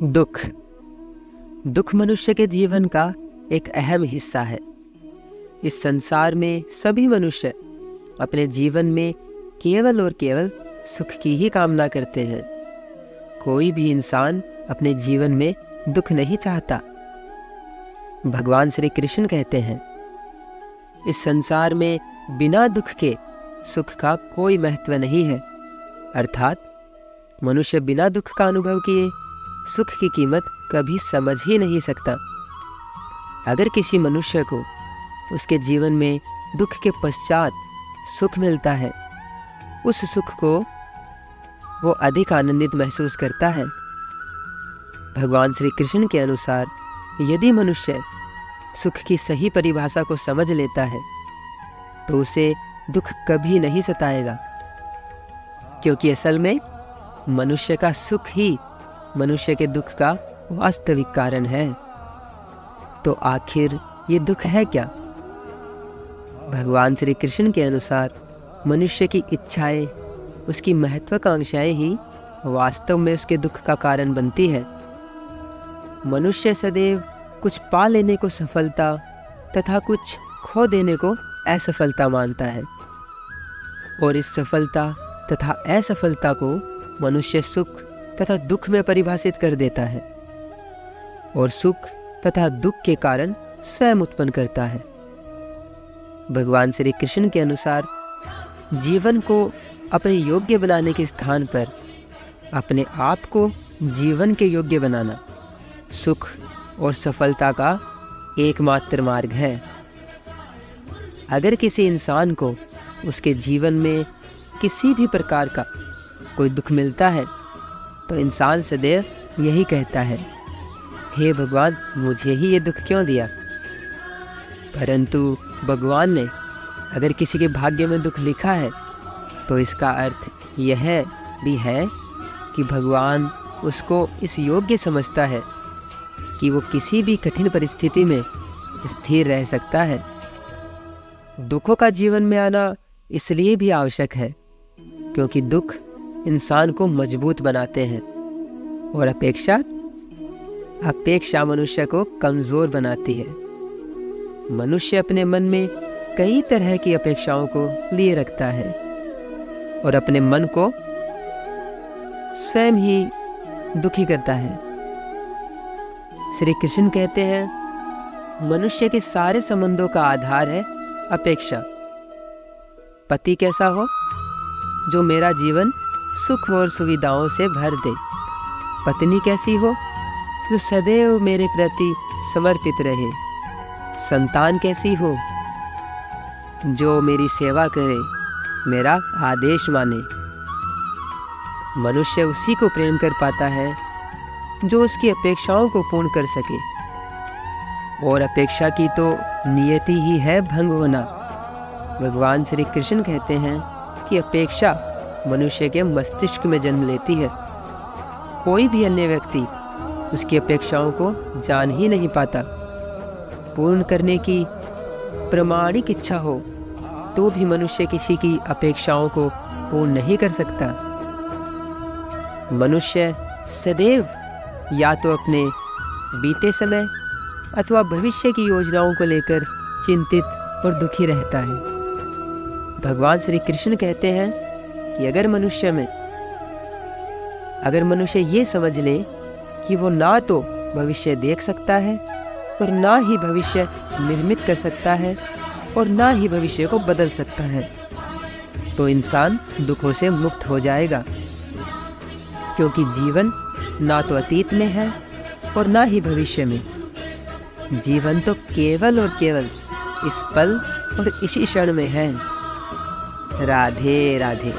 दुख दुख मनुष्य के जीवन का एक अहम हिस्सा है। इस संसार में सभी मनुष्य अपने जीवन में केवल और केवल सुख की ही कामना करते हैं। कोई भी इंसान अपने जीवन में दुख नहीं चाहता। भगवान श्री कृष्ण कहते हैं, इस संसार में बिना दुख के सुख का कोई महत्व नहीं है। अर्थात मनुष्य बिना दुख का अनुभव किए सुख की कीमत कभी समझ ही नहीं सकता। अगर किसी मनुष्य को उसके जीवन में दुख के पश्चात सुख मिलता है, उस सुख को वो अधिक आनंदित महसूस करता है। भगवान श्री कृष्ण के अनुसार यदि मनुष्य सुख की सही परिभाषा को समझ लेता है तो उसे दुख कभी नहीं सताएगा, क्योंकि असल में मनुष्य का सुख ही मनुष्य के दुख का वास्तविक कारण है। तो आखिर ये दुख है क्या? भगवान श्री कृष्ण के अनुसार मनुष्य की इच्छाएं, उसकी महत्वाकांक्षाएं ही वास्तव में उसके दुख का कारण बनती है। मनुष्य सदैव कुछ पा लेने को सफलता तथा कुछ खो देने को असफलता मानता है, और इस सफलता तथा असफलता को मनुष्य सुख तथा दुख में परिभाषित कर देता है, और सुख तथा दुख के कारण स्वयं उत्पन्न करता है। भगवान श्री कृष्ण के अनुसार जीवन को अपने योग्य बनाने के स्थान पर अपने आप को जीवन के योग्य बनाना सुख और सफलता का एकमात्र मार्ग है। अगर किसी इंसान को उसके जीवन में किसी भी प्रकार का कोई दुख मिलता है तो इंसान सदैव यही कहता है, हे भगवान, मुझे ही ये दुख क्यों दिया। परंतु भगवान ने अगर किसी के भाग्य में दुख लिखा है तो इसका अर्थ यह भी है कि भगवान उसको इस योग्य समझता है कि वो किसी भी कठिन परिस्थिति में स्थिर रह सकता है। दुखों का जीवन में आना इसलिए भी आवश्यक है क्योंकि दुख इंसान को मजबूत बनाते हैं, और अपेक्षा मनुष्य को कमजोर बनाती है। मनुष्य अपने मन में कई तरह की अपेक्षाओं को लिए रखता है और अपने मन को स्वयं ही दुखी करता है। श्री कृष्ण कहते हैं, मनुष्य के सारे संबंधों का आधार है अपेक्षा। पति कैसा हो जो मेरा जीवन सुख और सुविधाओं से भर दे। पत्नी कैसी हो जो सदैव मेरे प्रति समर्पित रहे। संतान कैसी हो जो मेरी सेवा करे, मेरा आदेश माने। मनुष्य उसी को प्रेम कर पाता है जो उसकी अपेक्षाओं को पूर्ण कर सके, और अपेक्षा की तो नियति ही है भंग होना। भगवान श्री कृष्ण कहते हैं कि अपेक्षा मनुष्य के मस्तिष्क में जन्म लेती है। कोई भी अन्य व्यक्ति उसकी अपेक्षाओं को जान ही नहीं पाता। पूर्ण करने की प्रामाणिक इच्छा हो तो भी मनुष्य किसी की अपेक्षाओं को पूर्ण नहीं कर सकता। मनुष्य सदैव या तो अपने बीते समय अथवा भविष्य की योजनाओं को लेकर चिंतित और दुखी रहता है। भगवान श्री कृष्ण कहते हैं कि अगर मनुष्य ये समझ ले कि वो ना तो भविष्य देख सकता है और ना ही भविष्य निर्मित कर सकता है और ना ही भविष्य को बदल सकता है, तो इंसान दुखों से मुक्त हो जाएगा। क्योंकि जीवन ना तो अतीत में है और ना ही भविष्य में। जीवन तो केवल और केवल इस पल और इसी क्षण में है। राधे राधे।